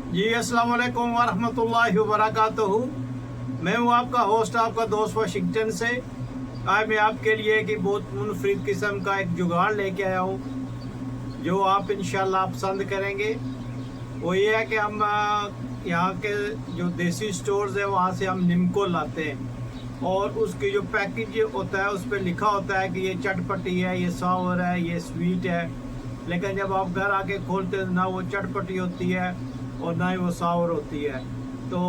जी अस्सलाम वालेकुम वरहमतुल्लाहि वबरकातुहू। मैं हूँ आपका होस्ट, आपका दोस्त वाशिंगटन से। आज मैं आपके लिए कि बहुत मुनफरिद किस्म का एक जुगाड़ लेके आया हूँ जो आप इंशाल्लाह पसंद करेंगे। वो ये है कि हम यहाँ के जो देसी स्टोर्स है वहाँ से हम निम्को लाते हैं और उसकी जो पैकेज होता है उस पर लिखा होता है कि ये चटपटी है, ये सावर है, ये स्वीट है। लेकिन जब आप घर आके खोलते हैं ना वो चटपटी होती है और ना ही वो सावर होती है। तो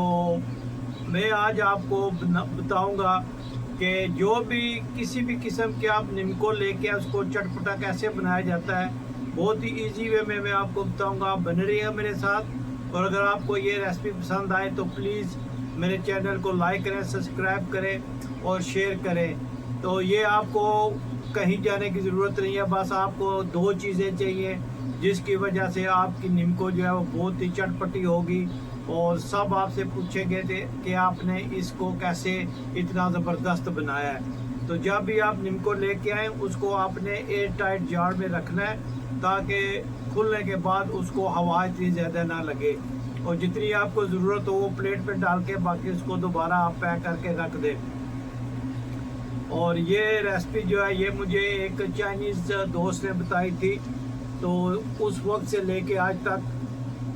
मैं आज आपको बताऊंगा कि जो भी किसी भी किस्म के आप निम्को लेके उसको चटपटा कैसे बनाया जाता है। बहुत ही इजी वे में मैं आपको बताऊंगा, आप बने रहिएगा मेरे साथ। और अगर आपको ये रेसिपी पसंद आए तो प्लीज़ मेरे चैनल को लाइक करें, सब्सक्राइब करें और शेयर करें। तो ये आपको कहीं जाने की ज़रूरत नहीं है, बस आपको दो चीज़ें चाहिए जिसकी वजह से आपकी निम्को जो है वो बहुत ही चटपटी होगी और सब आपसे पूछेंगे कि आपने इसको कैसे इतना ज़बरदस्त बनाया है। तो जब भी आप निम्को लेके आए उसको आपने एयर टाइट जार में रखना है ताकि खुलने के बाद उसको हवा इतनी ज़्यादा ना लगे और जितनी आपको ज़रूरत हो वो प्लेट पे डाल के बाकी उसको दोबारा आप पैक करके रख दें। और ये रेसिपी जो है ये मुझे एक चाइनीज़ दोस्त ने बताई थी। तो उस वक्त से लेके आज तक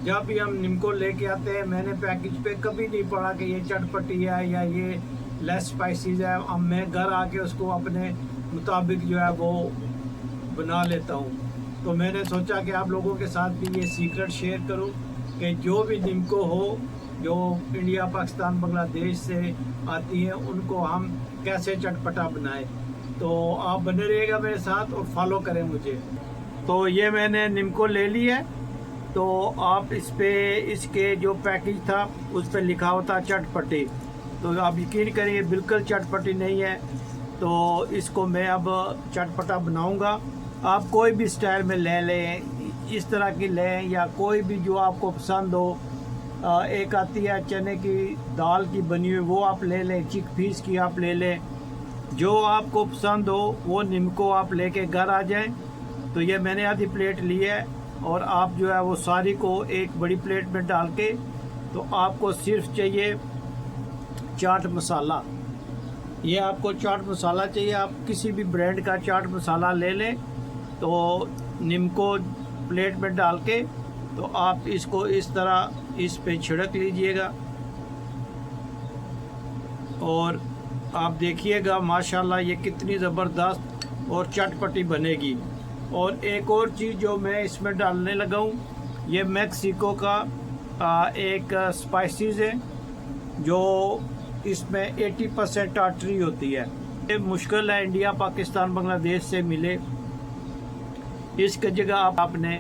जब भी हम निम्को लेके आते हैं मैंने पैकेज पे कभी नहीं पढ़ा कि ये चटपटी है या ये लेस स्पाइसीज है। अब मैं घर आके उसको अपने मुताबिक जो है वो बना लेता हूँ। तो मैंने सोचा कि आप लोगों के साथ भी ये सीक्रेट शेयर करूँ कि जो भी निम्को हो जो इंडिया, पाकिस्तान, बांग्लादेश से आती हैं उनको हम कैसे चटपटा बनाएं। तो आप बने रहिएगा मेरे साथ और फॉलो करें मुझे। तो ये मैंने निम्को ले ली है। तो आप इस पे इसके जो पैकेज था उस पर लिखा होता चटपटी, तो आप यकीन करिए बिल्कुल चटपटी नहीं है। तो इसको मैं अब चटपटा बनाऊंगा। आप कोई भी स्टाइल में ले लें, इस तरह की लें या कोई भी जो आपको पसंद हो। एक आती है चने की दाल की बनी हुई, वो आप ले लें, चिक पीस की आप ले लें, जो आपको पसंद हो वो निम्को आप लेके घर आ जाएं। तो ये मैंने आधी प्लेट ली है और आप जो है वो सारी को एक बड़ी प्लेट में डाल के, तो आपको सिर्फ चाहिए चाट मसाला। ये आपको चाट मसाला चाहिए, आप किसी भी ब्रांड का चाट मसाला ले लें। तो निम्को प्लेट में डाल के तो आप इसको इस तरह इस पे छिड़क लीजिएगा और आप देखिएगा माशाल्लाह ये कितनी ज़बरदस्त और चटपटी बनेगी। और एक और चीज़ जो मैं इसमें डालने लगा हूँ, ये मैक्सिको का एक स्पाइसेस है जो इसमें 80% टाटरी होती है। ये मुश्किल है इंडिया, पाकिस्तान, बांग्लादेश से मिले। इसकी जगह आपने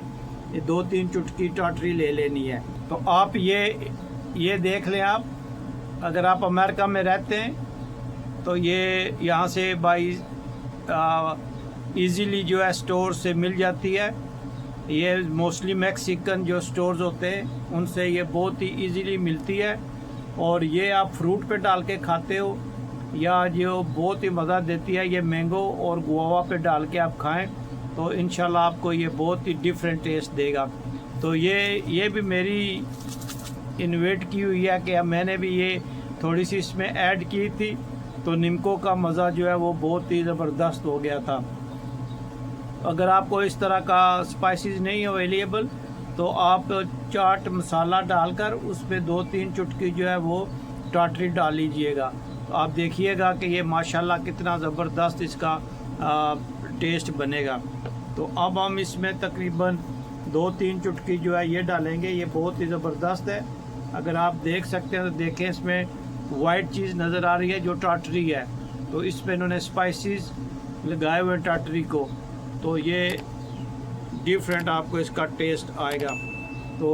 2-3 चुटकी टाटरी ले लेनी है। तो आप ये देख लें, आप अगर आप अमेरिका में रहते हैं तो ये यहाँ से बाई इजीली जो है स्टोर से मिल जाती है। ये मोस्टली मैक्सिकन जो स्टोर्स होते हैं उनसे ये बहुत ही इजीली मिलती है। और ये आप फ्रूट पे डाल के खाते हो या जो बहुत ही मज़ा देती है, ये मैंगो और गुआवा पे डाल के आप खाएं तो इंशाल्लाह आपको ये बहुत ही डिफरेंट टेस्ट देगा। तो ये भी मेरी इन्वेट की हुई है कि मैंने भी ये थोड़ी सी इसमें ऐड की थी, तो निम्को का मज़ा जो है वो बहुत ही ज़बरदस्त हो गया था। अगर आपको इस तरह का स्पाइसेस नहीं अवेलेबल तो आप चाट मसाला डालकर उस पर 2-3 चुटकी जो है वो टाटरी डाल लीजिएगा। तो आप देखिएगा कि ये माशाल्लाह कितना ज़बरदस्त इसका टेस्ट बनेगा। तो अब हम इसमें तकरीबन 2-3 चुटकी जो है ये डालेंगे। ये बहुत ही ज़बरदस्त है। अगर आप देख सकते हैं तो देखें, इसमें वाइट चीज़ नज़र आ रही है जो टाटरी है। तो इसमें इन्होंने स्पाइसेस लगाए हुए टाटरी को, तो ये डिफरेंट आपको इसका टेस्ट आएगा। तो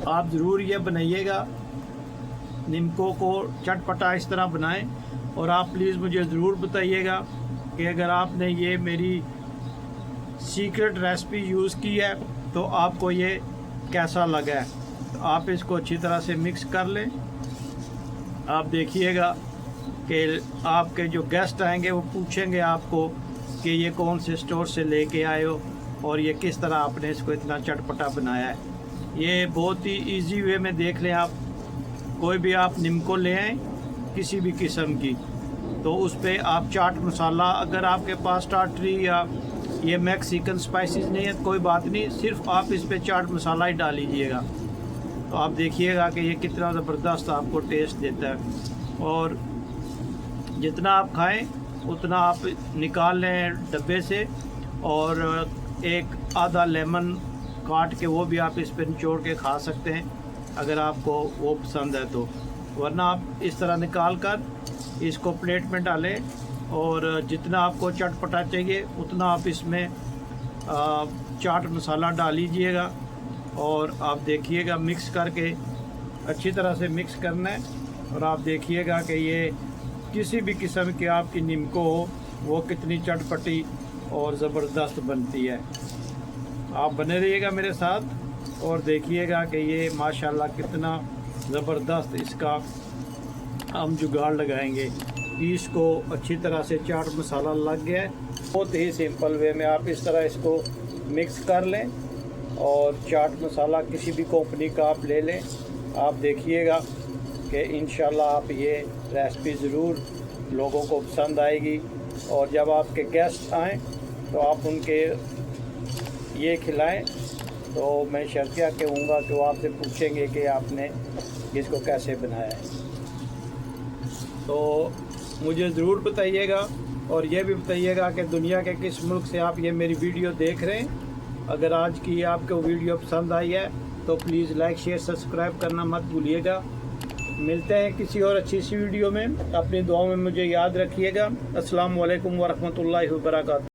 आप ज़रूर ये बनाइएगा, निम्को को चटपटा इस तरह बनाएं। और आप प्लीज़ मुझे ज़रूर बताइएगा कि अगर आपने ये मेरी सीक्रेट रेसिपी यूज़ की है तो आपको ये कैसा लगा है। तो आप इसको अच्छी तरह से मिक्स कर लें। आप देखिएगा कि आपके जो गेस्ट आएंगे वो पूछेंगे आपको कि ये कौन से स्टोर से लेके आए हो और ये किस तरह आपने इसको इतना चटपटा बनाया है। ये बहुत ही इजी वे में देख लें आप। कोई भी आप निम्को ले आएँ किसी भी किस्म की, तो उस पर आप चाट मसाला, अगर आपके पास टाटरी या ये मैक्सिकन स्पाइसेस नहीं है कोई बात नहीं, सिर्फ आप इस पर चाट मसाला ही डाल लीजिएगा, तो आप देखिएगा कि ये कितना ज़बरदस्त आपको टेस्ट देता है। और जितना आप खाएं उतना आप निकाल लें डब्बे से, और एक आधा लेमन काट के वो भी आप इस पर निचोड़ के खा सकते हैं अगर आपको वो पसंद है तो। वरना आप इस तरह निकाल कर इसको प्लेट में डालें, और जितना आपको चटपटा चाहिए उतना आप इसमें चाट मसाला डाल लीजिएगा, और आप देखिएगा मिक्स करके अच्छी तरह से मिक्स करना है। और आप देखिएगा कि ये किसी भी किस्म की आपकी निम्को हो वो कितनी चटपटी और ज़बरदस्त बनती है। आप बने रहिएगा मेरे साथ और देखिएगा कि ये माशाल्लाह कितना ज़बरदस्त इसका हम जुगाड़ लगाएंगे। इसको अच्छी तरह से चाट मसाला लग गया है। बहुत ही सिंपल वे में आप इस तरह इसको मिक्स कर लें, और चाट मसाला किसी भी कंपनी का आप ले लें। आप देखिएगा कि इंशाल्लाह आप ये रेसिपी ज़रूर लोगों को पसंद आएगी। और जब आपके गेस्ट आएँ तो आप उनके ये खिलाएं, तो मैं शर्तिया कहूँगा कि वो आपसे पूछेंगे कि आपने इसको कैसे बनाया है। तो मुझे ज़रूर बताइएगा, और ये भी बताइएगा कि दुनिया के किस मुल्क से आप ये मेरी वीडियो देख रहे हैं। अगर आज की आपको वीडियो पसंद आई है तो प्लीज़ लाइक शेयर सब्सक्राइब करना मत भूलिएगा। मिलते हैं किसी और अच्छी सी वीडियो में। अपनी दुआओं में मुझे याद रखिएगा। अस्सलाम वालेकुम वरहमतुल्लाहि वबरकातुहू।